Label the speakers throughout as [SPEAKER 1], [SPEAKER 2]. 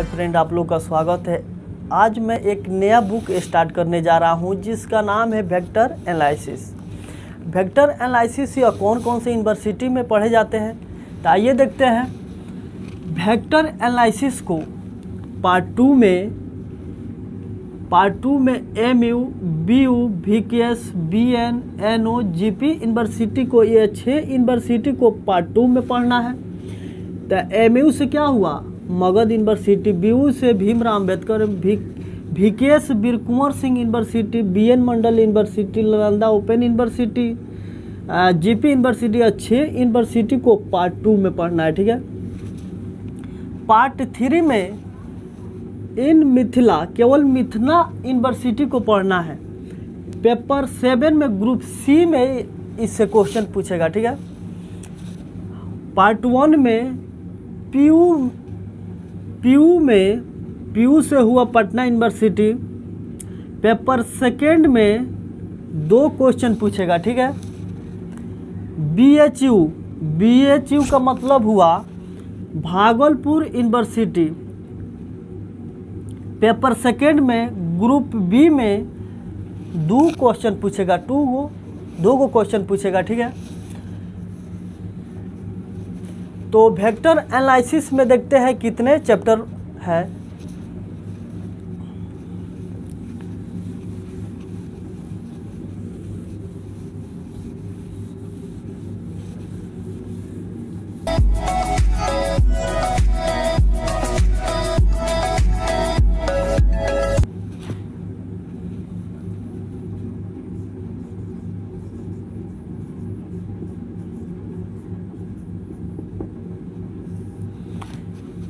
[SPEAKER 1] Friend, आप लोग का स्वागत है। आज मैं एक नया बुक स्टार्ट करने जा रहा हूं जिसका नाम है वेक्टर एनालिसिस। वेक्टर एनालिसिस या कौन कौन से यूनिवर्सिटी में पढ़े जाते हैं, तो आइए देखते हैं। वेक्टर एनालिसिस को पार्ट टू में MU, BU, VKS, BN, NO, GP university को, ये 6 यूनिवर्सिटी को पार्ट 2 में पढ़ना है। तो MU से क्या हुआ, मगध यूनिवर्सिटी, BU से Bhimrao Ambedkar, VKS Veer Kunwar Singh university, BN Mandal university, Nalanda open university, GP university, 6 university को पार्ट 2 में पढ़ना है। ठीक है। पार्ट 3 में इन मिथिला, केवल मिथिला यूनिवर्सिटी को पढ़ना है। पेपर 7 में ग्रुप C में इससे क्वेश्चन पूछेगा। ठीक है। पार्ट 1 में PU से हुआ पटना यूनिवर्सिटी। पेपर 2 में 2 क्वेश्चन पूछेगा। ठीक है। BHU का मतलब हुआ भागलपुर यूनिवर्सिटी। पेपर 2 में ग्रुप B में 2 क्वेश्चन पूछेगा, 2 क्वेश्चन पूछेगा। ठीक है। तो वेक्टर एनालिसिस में देखते हैं कितने चैप्टर है।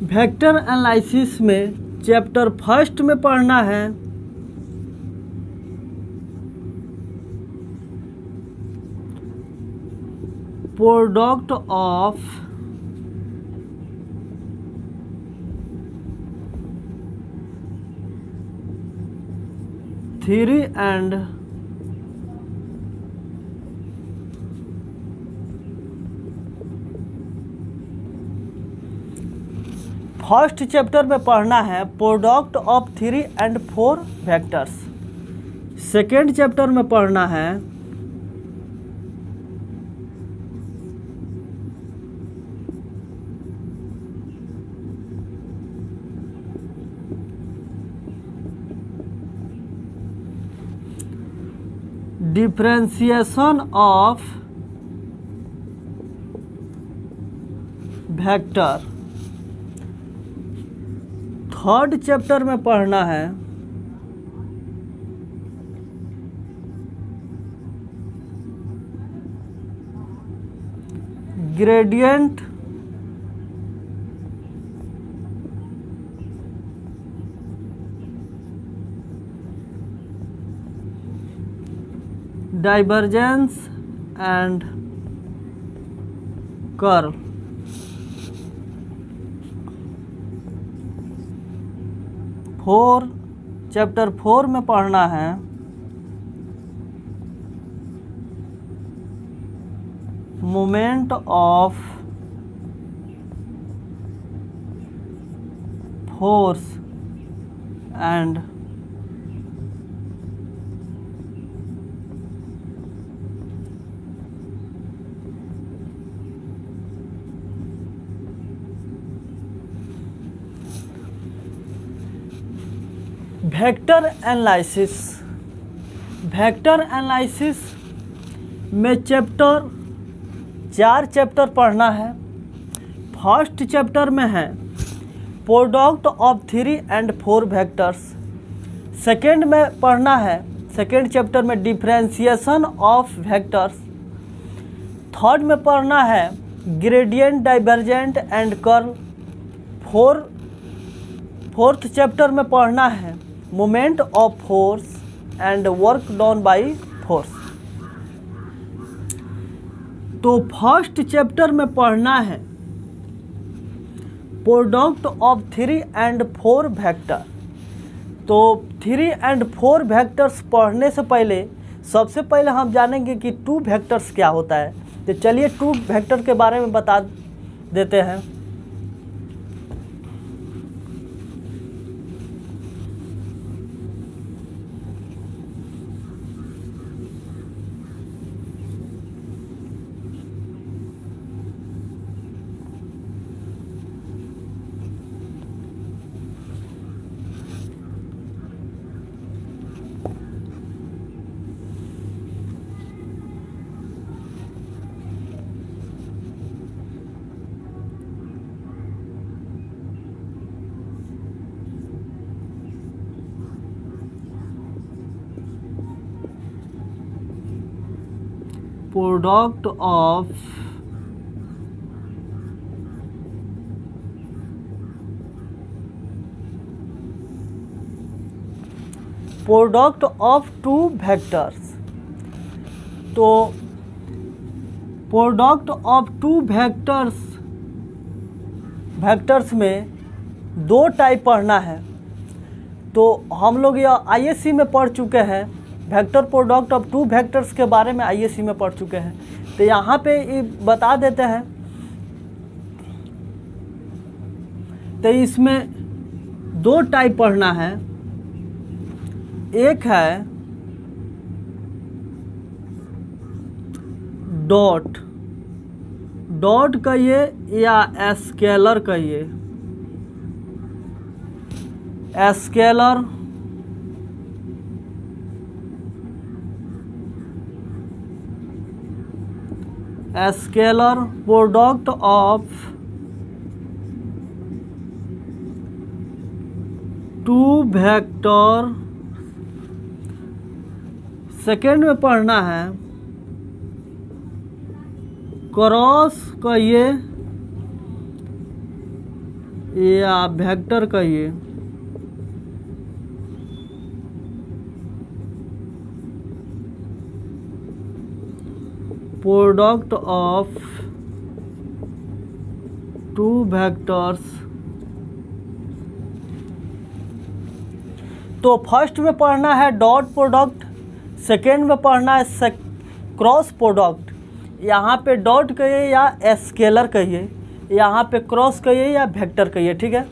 [SPEAKER 1] वेक्टर एनालिसिस में चैप्टर 1 में पढ़ना है product of three and first chapter में पढ़ना है product of 3 and 4 vectors. Second chapter में पढ़ना है differentiation of vector. Third chapter में पढ़ना है gradient divergence and curve. Chapter 4 में पढ़ना है moment of force and vector analysis में 4 चैप्टर पढ़ना है। फर्स्ट चैप्टर में है product of 3 and 4 vectors. Second में पढ़ना है, सेकेंड चैप्टर में डिफरेंशिएशन ऑफ वेक्टर्स। थर्ड में पढ़ना है gradient, divergent and curve. Fourth chapter में पढ़ना है moment of force and work done by force. तो फर्स्ट चैप्टर में पढ़ना है प्रोडक्ट ऑफ 3 and 4 वेक्टर। तो 3 and 4 वेक्टर्स पढ़ने से पहले सबसे पहले हम जानेंगे कि 2 वेक्टर्स क्या होता है। तो चलिए 2 वेक्टर के बारे में बता देते हैं। Product of two vectors. तो प्रोडक्ट ऑफ टू वेक्टर्स में दो टाइप पढ़ना है। तो हम लोग यह आईएससी में पढ़ चुके हैं, vector product of two vectors के बारे में आईएससी में पढ़ चुके हैं। तो यहाँ पे ये बता देते हैं। तो इसमें दो टाइप पढ़ना है। एक है डॉट कहिए या स्केलर कहिए। Scalar product of two vector. Second में पढ़ना है क्रॉस कहिए या वेक्टर कहिए। Product of two vectors. तो फर्स्ट में पढ़ना है डॉट प्रोडक्ट, सेकेंड में पढ़ना है क्रॉस प्रोडक्ट। यहाँ पे डॉट कहिए या स्केलर कहिए, यहाँ पे क्रॉस कहिए या वेक्टर कहिए, ठीक है।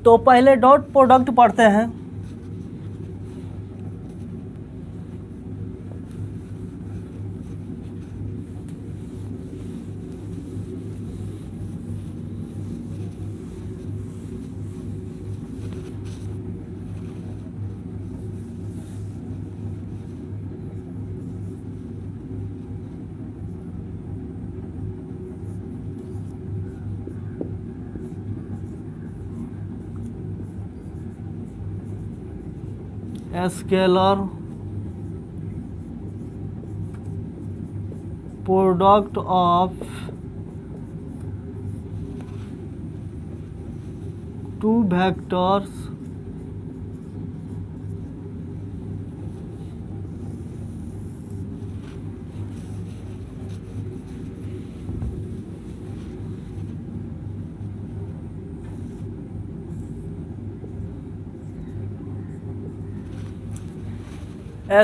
[SPEAKER 1] तो पहले डॉट प्रोडक्ट पढ़ते हैं। Scalar product of two vectors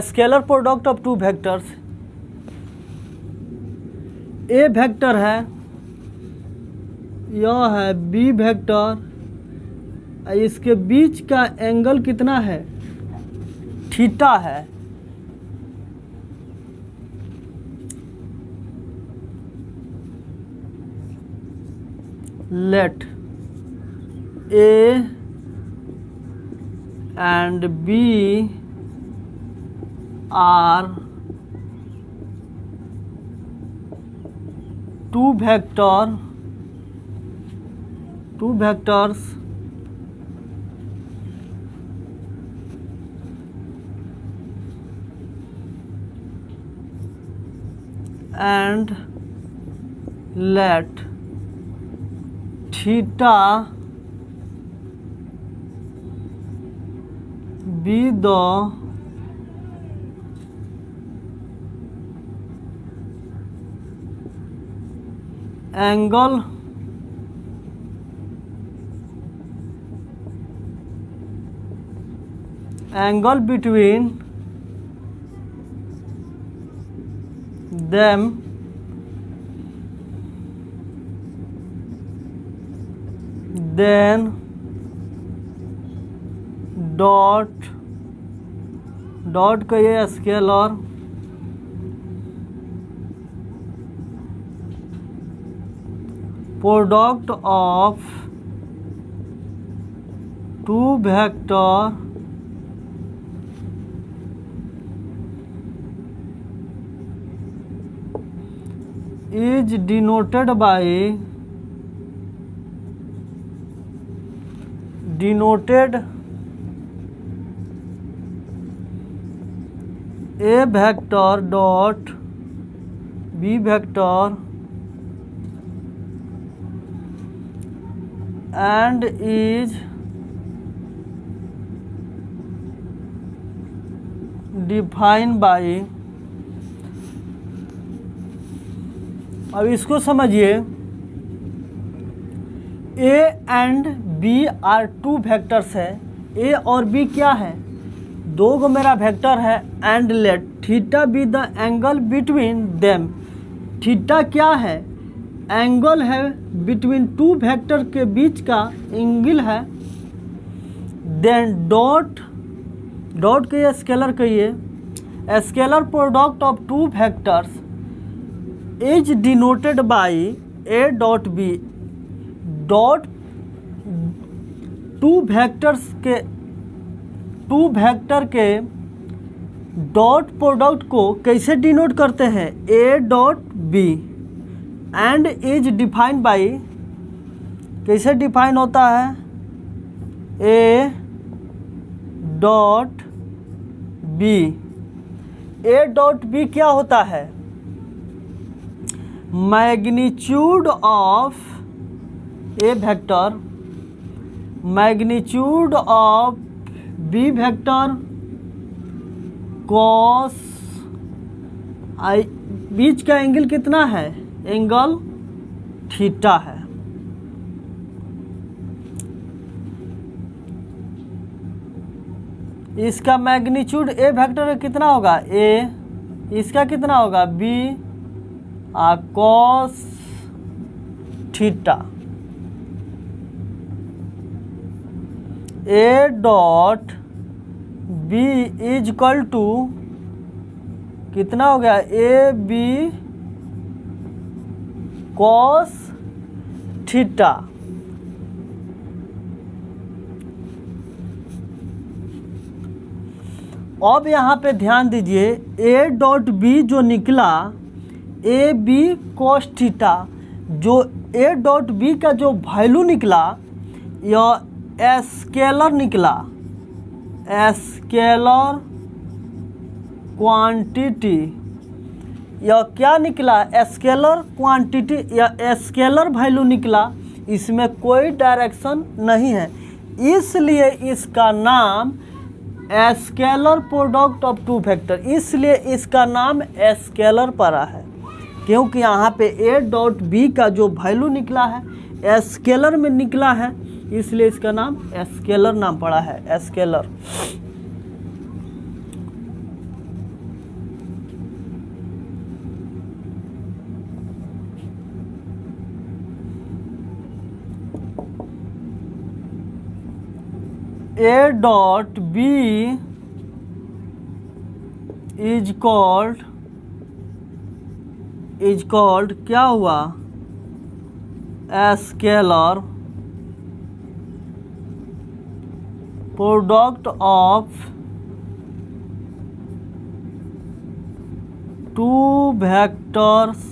[SPEAKER 1] scalar product of two vectors. A vector है, यह है बी वेक्टर, इसके बीच का एंगल कितना है, थीटा है। Let A and B are two vectors and let theta be the angle between them, then dot का ये scalar product of two vector is denoted a vector dot B vector and is defined by, अब इसको समझिए, A and B are two vectors है। A और B क्या है, दो गो मेरा वेक्टर है, and let theta be the angle between them. Theta क्या है, एंगल है बिटवीन टू वेक्टर के बीच का एंगल है। देन डॉट, डॉट के स्केलर कहिए, scalar product of two vectors is denoted by A dot B. Dot two vector के dot product को कैसे डिनोट करते हैं, A dot B, and is defined by, कैसे डिफाइन होता है, A dot B. A dot B क्या होता है, magnitude of A vector, magnitude of B vector cos I, बीच का एंगल कितना है, एंगल थीटा है। इसका मैग्नीट्यूड ए वेक्टर का कितना होगा, ए, इसका कितना होगा, B, cos theta. A dot B is equal to कितना हो गया, ए बी कॉस थीटा। अब यहाँ पे ध्यान दीजिए, ए डॉट बी जो निकला, ए बी कॉस थीटा, जो ए डॉट बी का जो वैल्यू निकला, यह स्केलर निकला, स्केलर क्वांटिटी। यह क्या निकला, स्केलर क्वांटिटी या स्केलर वैल्यू निकला, इसमें कोई डायरेक्शन नहीं है, इसलिए इसका नाम scalar product of two vector, इसलिए इसका नाम स्केलर पड़ा है, क्योंकि यहाँ पे ए डॉट बी का जो वैल्यू निकला है स्केलर में निकला है, इसलिए इसका नाम स्केलर नाम पड़ा है, scalar. A dot B is called क्या हुआ, scalar product of two vectors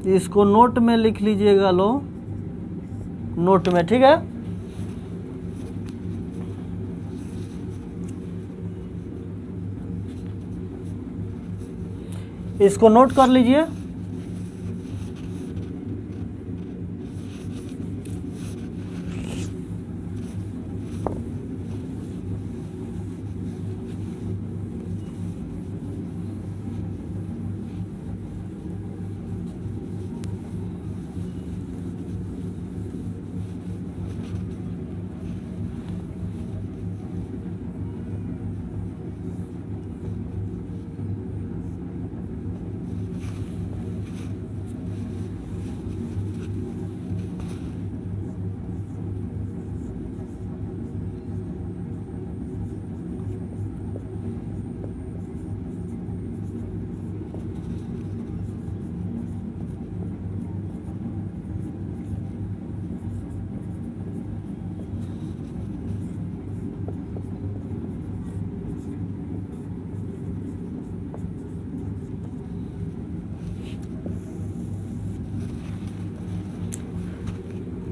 [SPEAKER 1] इसको नोट में लिख लीजिएगा, लो नोट में, ठीक है। इसको नोट कर लीजिए।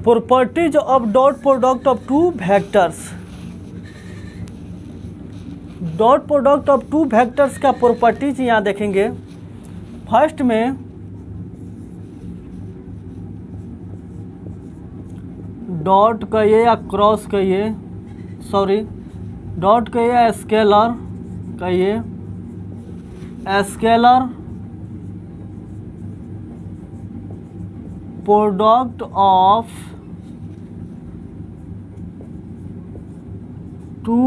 [SPEAKER 1] Properties of dot product of two vectors. Dot product of two vectors का प्रॉपर्टीज यहाँ देखेंगे। फर्स्ट में डॉट कहिए या क्रॉस कहिए, सॉरी डॉट कहिए या स्केलर कहिए, scalar product of two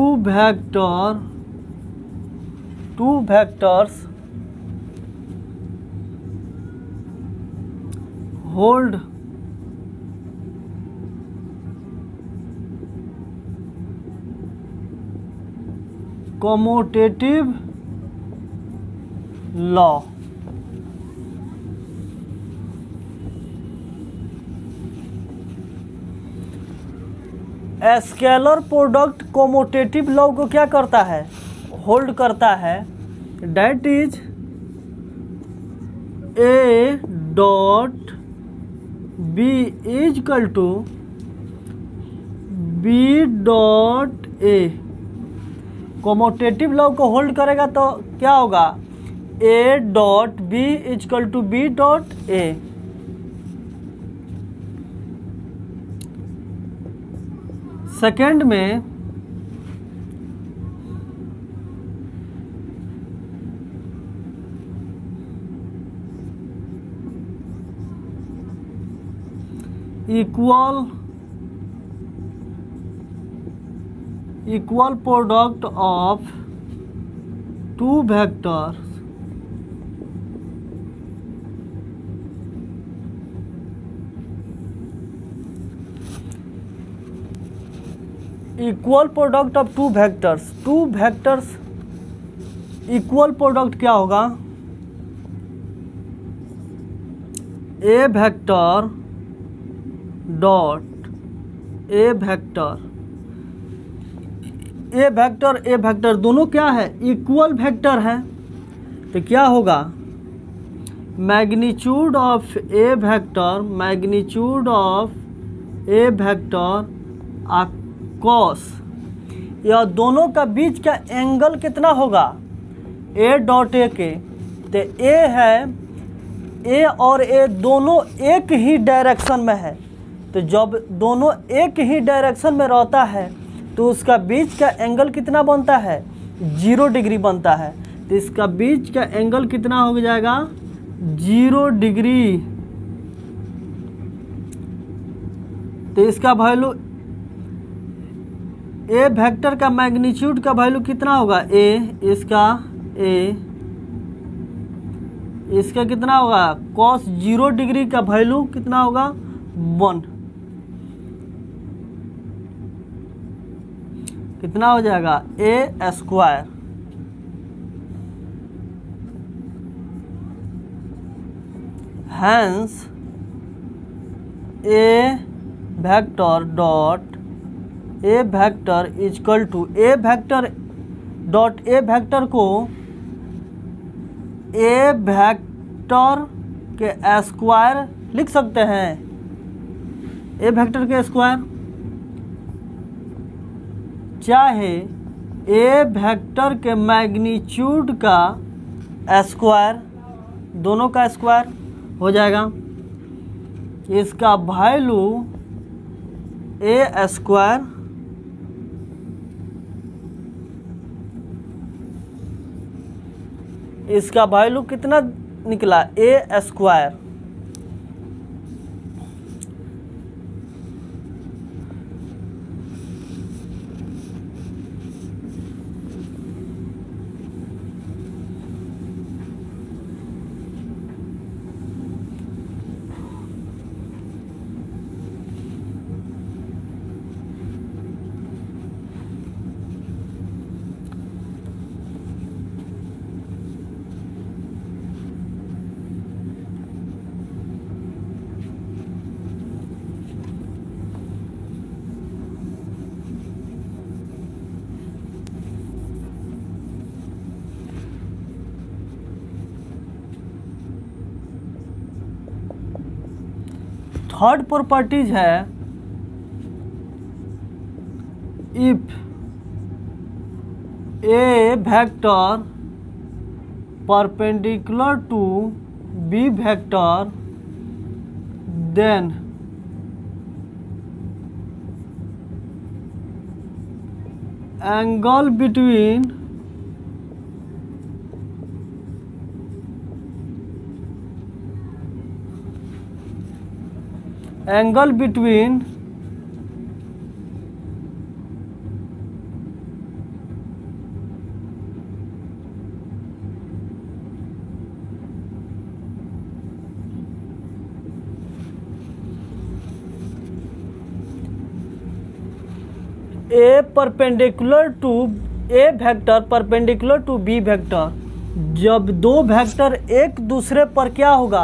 [SPEAKER 1] vectors hold commutative law. Scalar product commutative law को क्या करता है, होल्ड करता है। That is A dot B is equal to B dot A. Commutative law को होल्ड करेगा तो क्या होगा, A dot B is equal to B dot A. Second में equal product of two vectors equal product of two vectors equal product क्या होगा, A vector dot A vector दोनों क्या है, इक्वल वेक्टर है। तो क्या होगा, magnitude of A vector cos, यह दोनों का बीच का एंगल कितना होगा, ए डॉट ए के। तो ए है, ए और ए दोनों एक ही डायरेक्शन में है। तो जब दोनों एक ही डायरेक्शन में रहता है तो उसका बीच का एंगल कितना बनता है, 0 डिग्री बनता है। तो इसका बीच का एंगल कितना हो जाएगा, 0 डिग्री। तो इसका वैल्यू ए वेक्टर का मैग्नीट्यूड का वैल्यू कितना होगा, इसका कितना होगा, कॉस 0 डिग्री का वैल्यू कितना होगा, 1। कितना हो जाएगा, A square. Hence A vector dot A vector is equal to A vector dot A vector को ए वेक्टर के स्क्वायर लिख सकते हैं, ए वेक्टर के स्क्वायर, चाहे ए वेक्टर के मैग्नीट्यूड का स्क्वायर, दोनों का स्क्वायर हो जाएगा। इसका वैल्यू ए स्क्वायर इसका वैल्यू कितना निकला, ए स्क्वायर। थर्ड प्रॉपर्टीज है, if A vector perpendicular to B vector, then angle between A perpendicular to A vector perpendicular to B vector, जब दो वेक्टर एक दूसरे पर क्या होगा,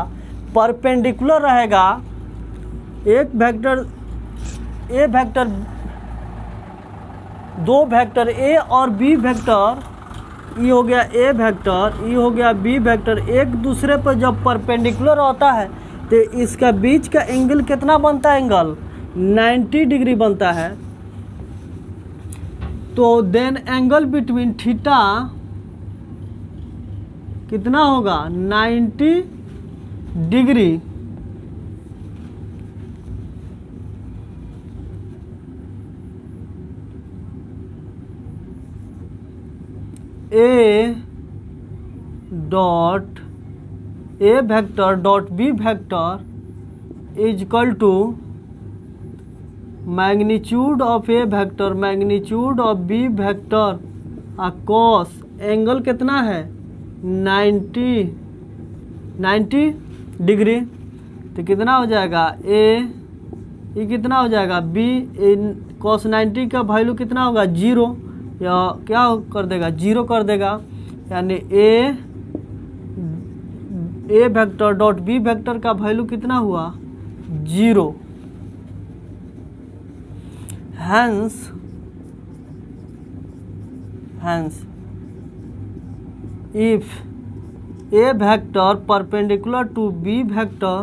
[SPEAKER 1] परपेंडिकुलर रहेगा। एक वेक्टर A वेक्टर, दो वेक्टर A और B वेक्टर, ये हो गया A वेक्टर, ये हो गया B वेक्टर, एक दूसरे पर जब परपेंडिकुलर होता है तो इसका बीच का एंगल कितना बनता है, एंगल 90 डिग्री बनता है। तो देन एंगल बिटवीन थीटा कितना होगा, 90 degree. A dot A vector dot B vector is equal to magnitude of A vector magnitude of B vector cos angle कितना है 90 डिग्री। तो कितना हो जाएगा A, ये कितना हो जाएगा B, कॉस 90 का वैल्यू कितना होगा 0, या क्या कर देगा 0 कर देगा, यानी A vector dot B vector का वैल्यू कितना हुआ 0। Hence if A vector perpendicular to B vector,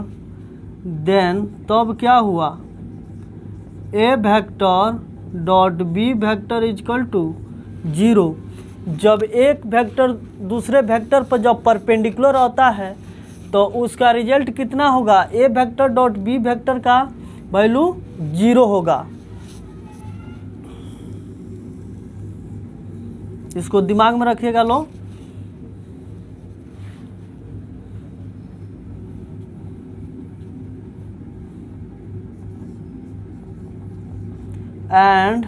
[SPEAKER 1] then तब क्या हुआ A vector dot B vector is equal to 0। जब एक वेक्टर दूसरे वेक्टर पर जब परपेंडिकुलर होता है तो उसका रिजल्ट कितना होगा, A vector dot B vector का वैल्यू 0 होगा। इसको दिमाग में रखिएगा लोग। एंड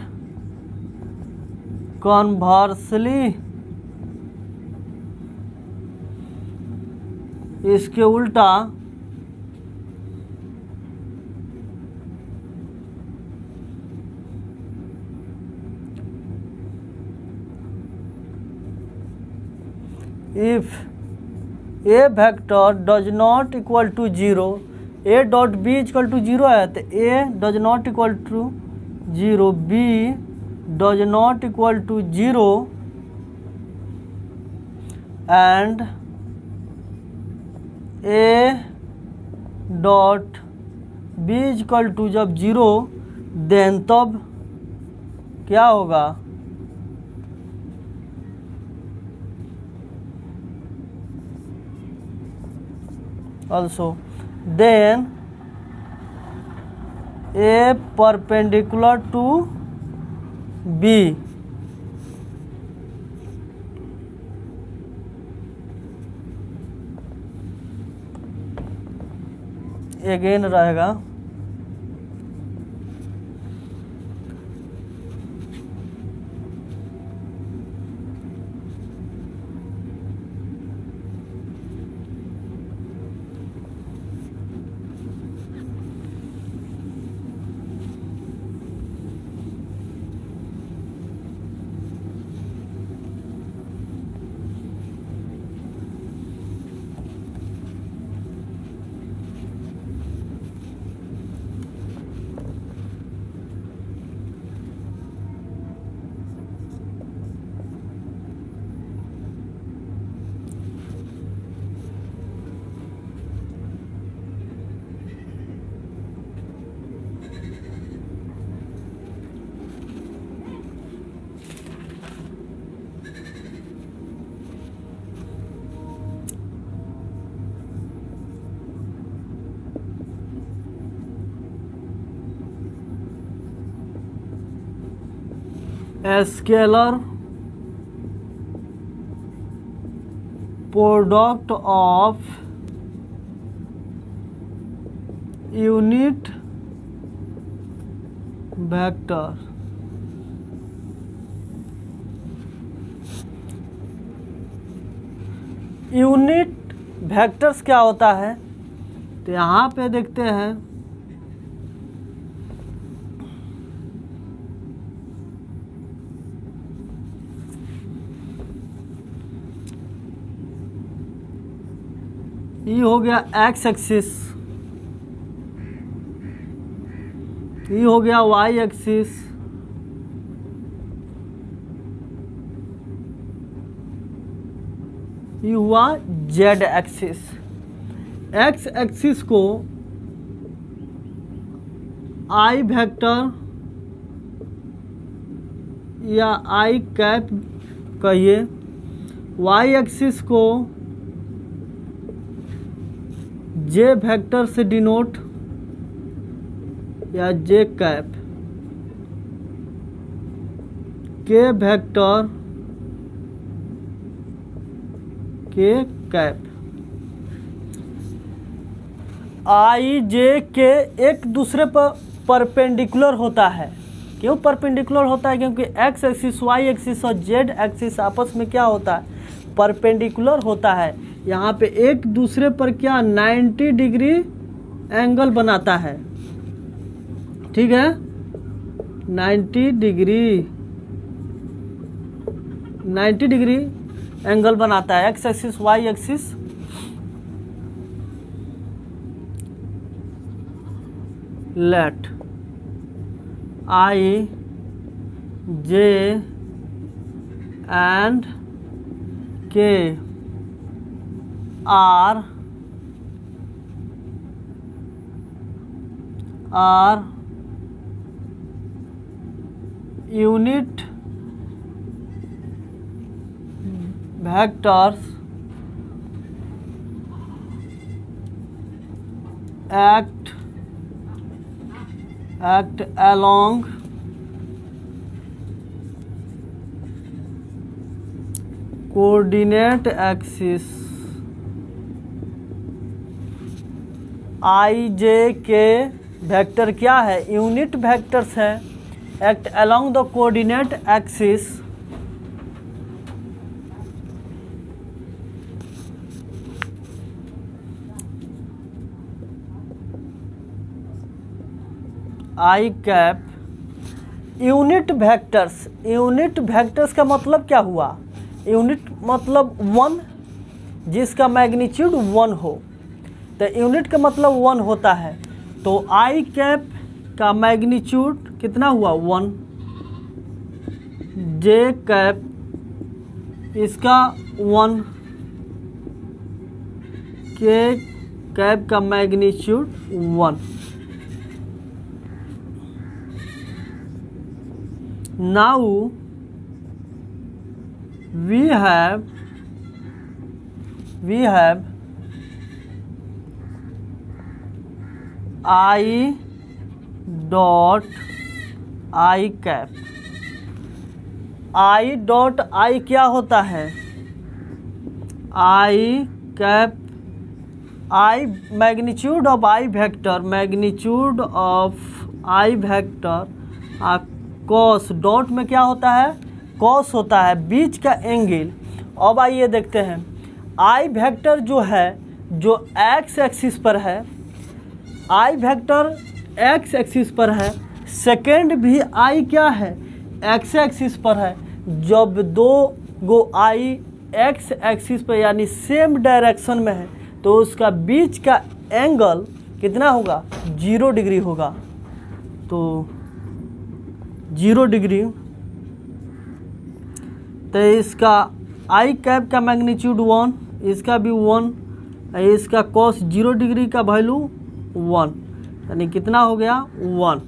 [SPEAKER 1] कॉन्वर्सली इसके उल्टा if A vector does not equal to 0, A dot B is equal to 0 है, तो A does not equal to 0, B does not equal to 0, and A dot B is equal to जब 0, then तब क्या होगा, also then A perpendicular to B again रहेगा। Scalar product of unit vector. Unit vectors क्या होता है, तो यहाँ पे देखते हैं ये हो गया एक्स एक्सिस, ये हो गया वाई एक्सिस, ये हुआ जेड एक्सिस। एक्स एक्सिस को आई वेक्टर या आई कैप कहिए, वाई एक्सिस को जे वेक्टर से डिनोट या जे कैप, के वेक्टर के कैप। आई जे के एक दूसरे पर परपेंडिकुलर होता है। क्यों परपेंडिकुलर होता है? क्योंकि एक्स एक्सिस, वाई एक्सिस और जेड एक्सिस आपस में क्या होता है? परपेंडिकुलर होता है। यहाँ पे एक दूसरे पर क्या 90 डिग्री एंगल बनाता है, ठीक है, 90 डिग्री एंगल बनाता है X axis Y axis. Let I J and K are unit vectors act along coordinate axis। I J K vector क्या है? यूनिट वेक्टर्स है, act along the coordinate axis. I cap unit vectors. Unit vectors का मतलब क्या हुआ? Unit मतलब 1, जिसका magnitude 1 हो, तो यूनिट का मतलब 1 होता है। तो आई कैप का मैग्नीट्यूड कितना हुआ? 1। जे कैप इसका 1, के कैप का magnitude 1। Now we have I dot I cap। I dot I क्या होता है? I cap I magnitude of I vector, magnitude of I vector cos. Dot में क्या होता है? कॉस होता है, बीच का एंगल। अब आइए देखते हैं आई वेक्टर जो है, जो एक्स एक्सिस पर है, आई वेक्टर एक्स एक्सिस पर है, सेकेंड भी आई क्या है? एक्स एक्सिस पर है। जब दो गो आई एक्स एक्सिस पर यानी सेम डायरेक्शन में है, तो उसका बीच का एंगल कितना होगा? 0 डिग्री होगा। तो 0 डिग्री, तो इसका आई कैप का मैग्नीट्यूड 1, इसका भी 1, इसका कॉस 0 डिग्री का वैल्यू 1, यानी कितना हो गया? 1।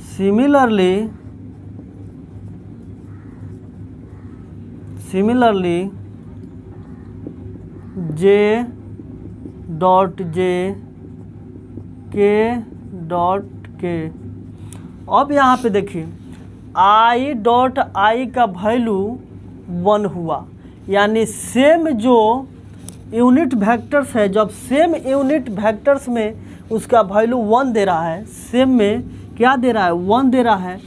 [SPEAKER 1] सिमिलरली जे डॉट जे, के डॉट के अब यहाँ पे देखिए आई डॉट आई का वैल्यू 1 हुआ, यानी सेम जो यूनिट वेक्टर्स है, जब सेम यूनिट वेक्टर्स में उसका वैल्यू 1 दे रहा है, सेम में क्या दे रहा है 1 दे रहा है,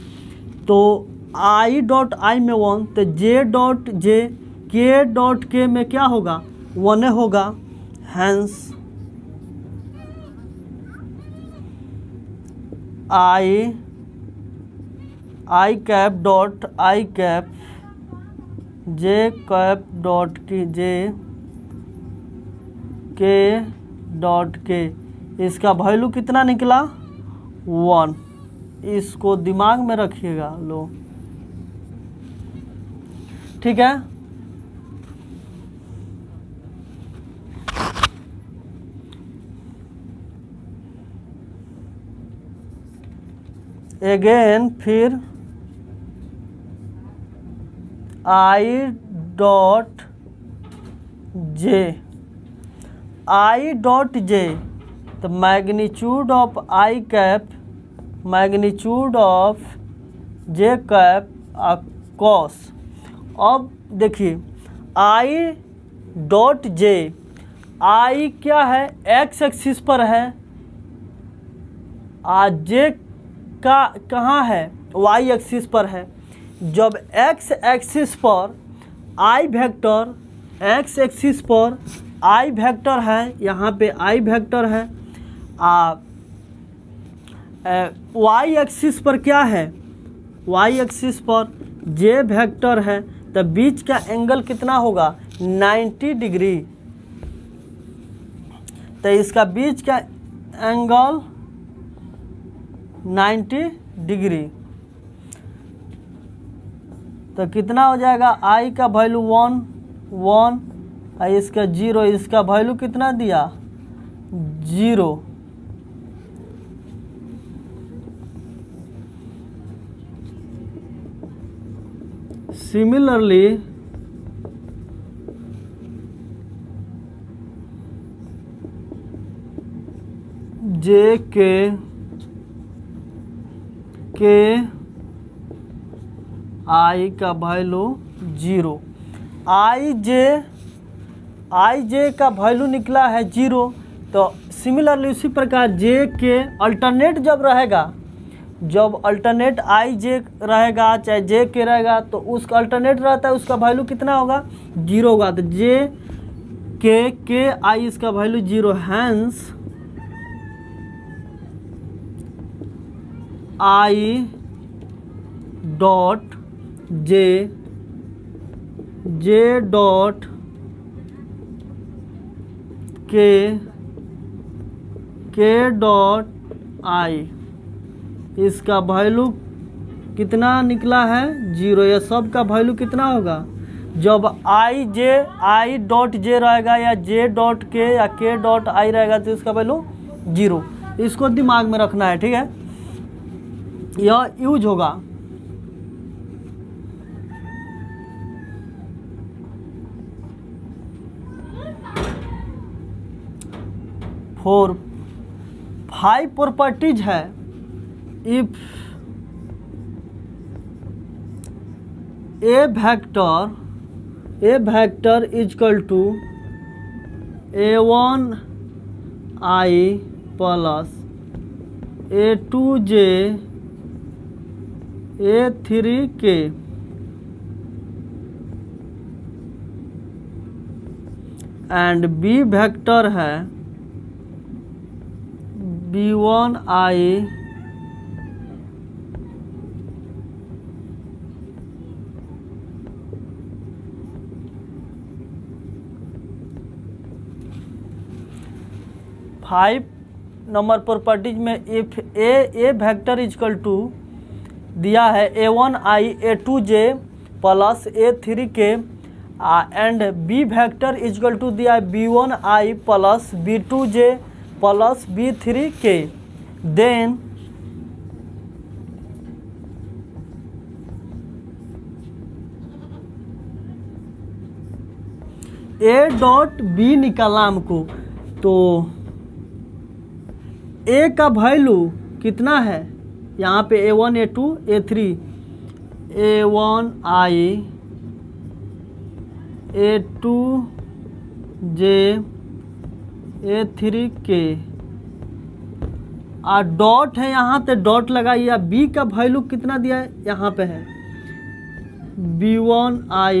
[SPEAKER 1] तो आई डॉट आई में 1, तो जे डॉट जे के डॉट के में क्या होगा 1 होगा। Hence I cap dot I cap J cap dot की जे के डॉट के, इसका वैल्यू कितना निकला 1। इसको दिमाग में रखिएगा लो, ठीक है। अगेन फिर आई डॉट जे, आई डॉट जे, तो magnitude of I cap, magnitude of J cap cos. अब देखिए आई डॉट जे, आई क्या है एक्स एक्सिस पर है, जे का कहाँ है वाई एक्सिस पर है। जब एक्स एक्सिस पर आई वेक्टर, एक्स एक्सिस पर आई वेक्टर है, यहाँ पे आई वेक्टर है, वाई एक्सिस पर क्या है, वाई एक्सिस पर जे वेक्टर है, तो बीच का एंगल कितना होगा 90 डिग्री। तो इसका बीच का एंगल 90 डिग्री, तो कितना हो जाएगा आई का वैल्यू 1 और इसका 0, इसका वैल्यू कितना दिया 0। सिमिलरली जे के आई का वैल्यू 0, आई जे का वैल्यू निकला है 0। तो सिमिलरली उसी प्रकार जे के अल्टरनेट जब रहेगा, जब अल्टरनेट आई जे रहेगा चाहे जे के रहेगा, तो उसका अल्टरनेट रहता है, उसका वैल्यू कितना होगा 0 होगा। तो जे के आई इसका value 0। Hence I dot J dot K dot I, इसका वैल्यू कितना निकला है 0। यह सब का वैल्यू कितना होगा, जब आई डॉट जे रहेगा या जे डॉट के या के डॉट आई रहेगा, तो इसका वैल्यू 0। इसको दिमाग में रखना है, ठीक है, यह यूज होगा। फोर 5 प्रॉपर्टीज है। If A vector is equal to a1 i plus a2 j a3 k and B vector है b1 i five number properties में if A vector is equal to दिया है a1 i a2 j plus a3 k and B vector is equal to दिया है b1 i plus b2 j plus b3 k, then A dot B निकाला हमको, तो ए का value कितना है यहाँ पे A1 A2 A3 A1I A2J A3K और डॉट है यहाँ पे, डॉट लगाइए। बी का वैल्यू कितना दिया है यहाँ पे है B1I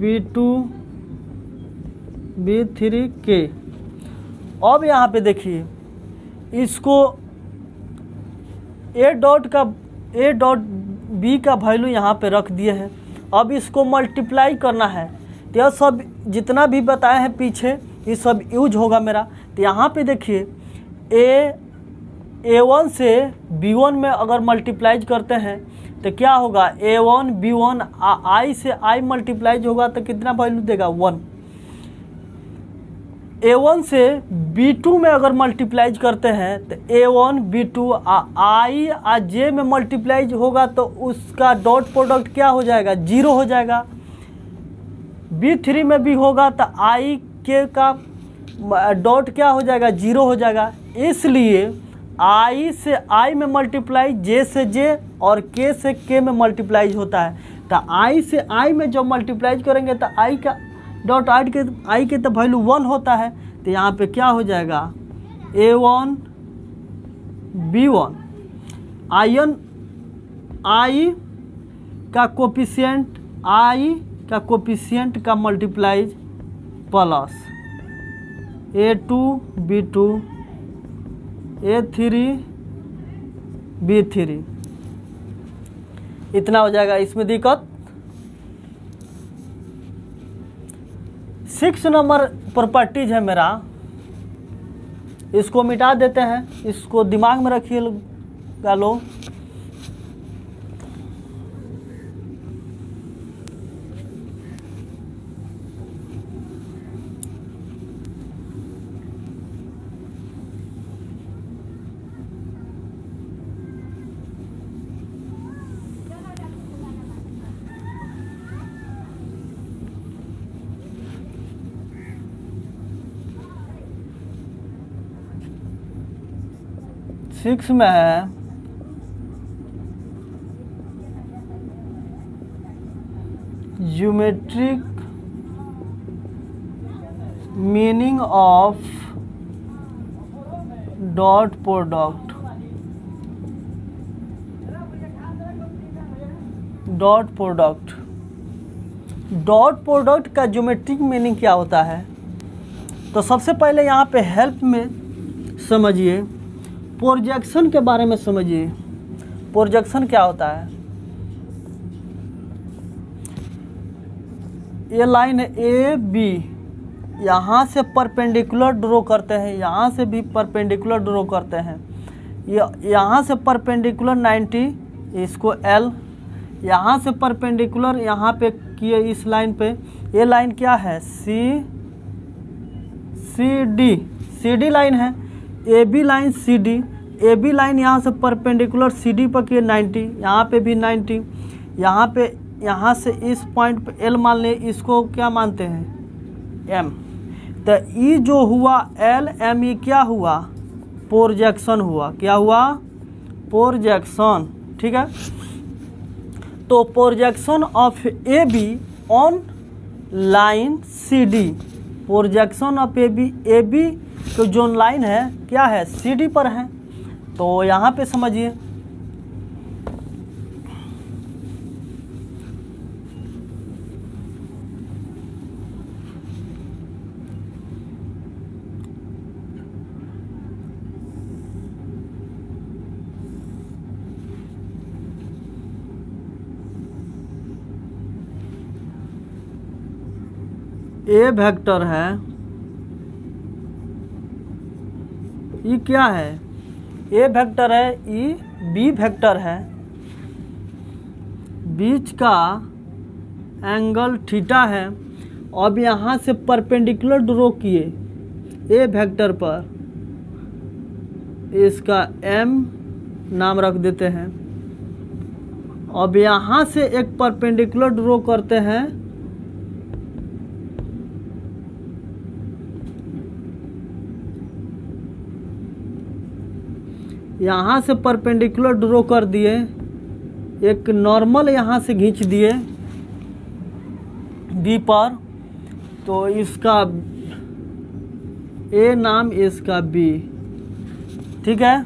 [SPEAKER 1] B2 B3K। अब यहाँ पे देखिए इसको A डॉट B का वैल्यू यहाँ पे रख दिए हैं। अब इसको मल्टीप्लाई करना है तो यह सब जितना भी बताए हैं पीछे ये सब यूज होगा मेरा। तो यहाँ पे देखिए A1 से B1 में अगर मल्टीप्लाइज करते हैं तो क्या होगा, A1 B1 I से I मल्टीप्लाइज होगा तो कितना वैल्यू देगा 1। A1 से B2 में अगर मल्टीप्लाइज करते हैं तो A1 B2 I और J में मल्टीप्लाइज होगा तो उसका डॉट प्रोडक्ट क्या हो जाएगा, 0 हो जाएगा। B3 में भी होगा तो I K का डॉट क्या हो जाएगा, 0 हो जाएगा। इसलिए I से I में मल्टीप्लाई, J से J और K से K में मल्टीप्लाइज होता है। तो I से I में जब मल्टीप्लाइज करेंगे तो I का डॉट I के तो वैल्यू 1 होता है। तो यहाँ पे क्या हो जाएगा A1 B1 I का कोफिशिएंट का multiplies plus A2 B2 A3 B3 इतना हो जाएगा। इसमें दिक्कत 6 नंबर प्रॉपर्टीज है मेरा, इसको मिटा देते हैं, इसको दिमाग में रखिएगा लो। सिक्स में है geometric meaning of dot product. Dot product का ज्योमेट्रिक मीनिंग क्या होता है, तो सबसे पहले यहाँ पे हेल्प में समझिए, प्रोजेक्शन के बारे में समझिए। प्रोजेक्शन क्या होता है, ये लाइन है ए बी, यहाँ से परपेंडिकुलर ड्रॉ करते हैं, यहाँ से भी परपेंडिकुलर ड्रॉ करते हैं। ये यहाँ से परपेंडिकुलर 90, इसको एल, यहाँ से परपेंडिकुलर यहाँ पे किए इस लाइन पे। ये लाइन क्या है सी डी लाइन है। A B line C D, A B line यहाँ से परपेंडिकुलर सी डी पर किए 90, यहाँ पे भी 90, यहाँ पे, यहाँ से इस पॉइंट पे एल मान ले, इसको क्या मानते हैं एम। तो ये जो हुआ एल एम, ये क्या हुआ प्रोजेक्शन हुआ। क्या हुआ प्रोजेक्शन, ठीक है। तो projection of A B on line C D, projection of A B तो जो लाइन है क्या है सी डी पर है। तो यहाँ पे समझिए ए वेक्टर है, ये क्या है ए वेक्टर है, ये बी वेक्टर है, बीच का एंगल थीटा है। अब यहाँ से परपेंडिकुलर ड्रॉ किए ए वेक्टर पर, इसका एम नाम रख देते हैं। अब यहाँ से एक परपेंडिकुलर ड्रॉ करते हैं, यहाँ से परपेंडिकुलर ड्रॉ कर दिए, एक नॉर्मल यहाँ से खींच दिए बी पर, तो इसका ए नाम, इसका बी, ठीक है।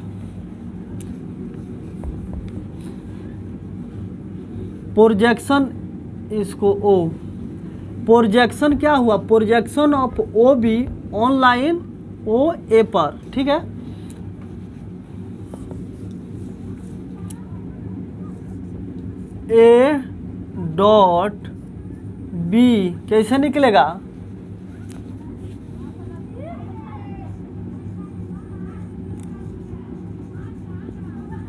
[SPEAKER 1] प्रोजेक्शन इसको ओ, प्रोजेक्शन क्या हुआ, projection of O B on line O A पर, ठीक है। ए डॉट बी कैसे निकलेगा,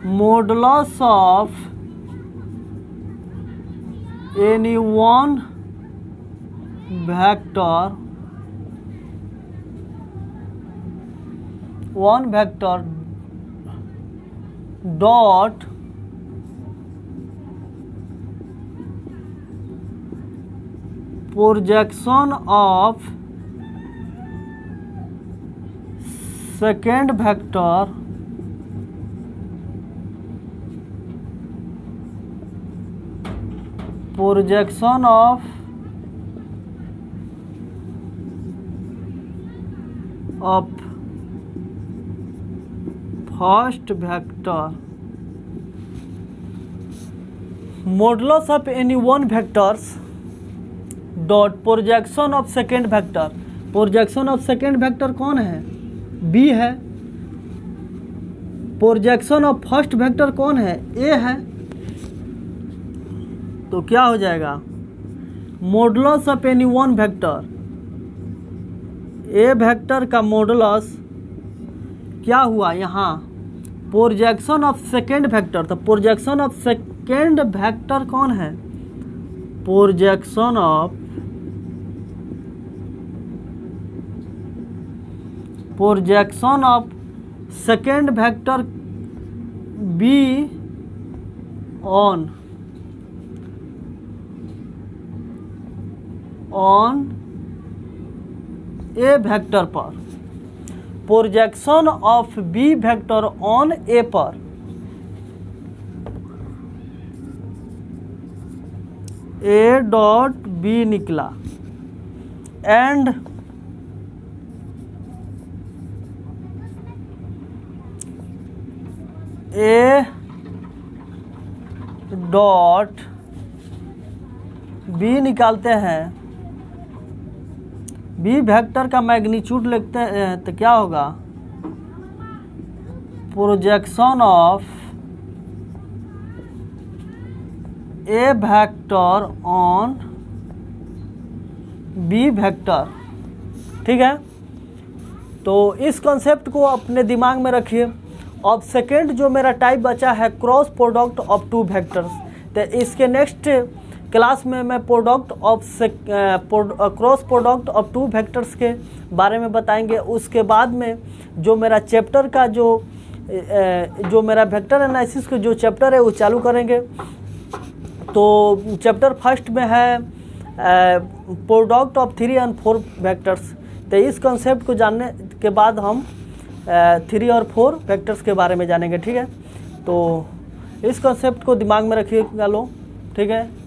[SPEAKER 1] modulus of any one vector dot projection of second vector projection of first vector, modulus of any one vectors dot projection of second vector. Projection of second vector कौन है, B है। Projection of first vector कौन है, ए है। तो क्या हो जाएगा, modulus of any one vector, A vector का मॉडुलस क्या हुआ यहाँ, प्रोजेक्शन ऑफ सेकेंड वेक्टर। तो प्रोजेक्शन ऑफ सेकेंड वेक्टर कौन है, projection of second vector B on A vector पर, projection of B vector on A पर, ए डॉट बी निकला, एंड ए डॉट बी निकालते हैं, बी वेक्टर का magnitude लिखते हैं, तो क्या होगा, projection of A vector on B vector, ठीक है। तो इस कॉन्सेप्ट को अपने दिमाग में रखिए। अब सेकेंड जो मेरा टाइप बचा है cross product of two vectors, तो इसके नेक्स्ट क्लास में मैं product of cross product of two vectors के बारे में बताएंगे। उसके बाद में जो मेरा चैप्टर का जो मेरा वेक्टर एनालिसिस का जो चैप्टर है वो चालू करेंगे। तो चैप्टर फर्स्ट में है प्रोडक्ट ऑफ 3 और 4 वेक्टर्स। तो इस कॉन्सेप्ट को जानने के बाद हम 3 और 4 वेक्टर्स के बारे में जानेंगे, ठीक है। तो इस कॉन्सेप्ट को दिमाग में रखिएगा लो, ठीक है।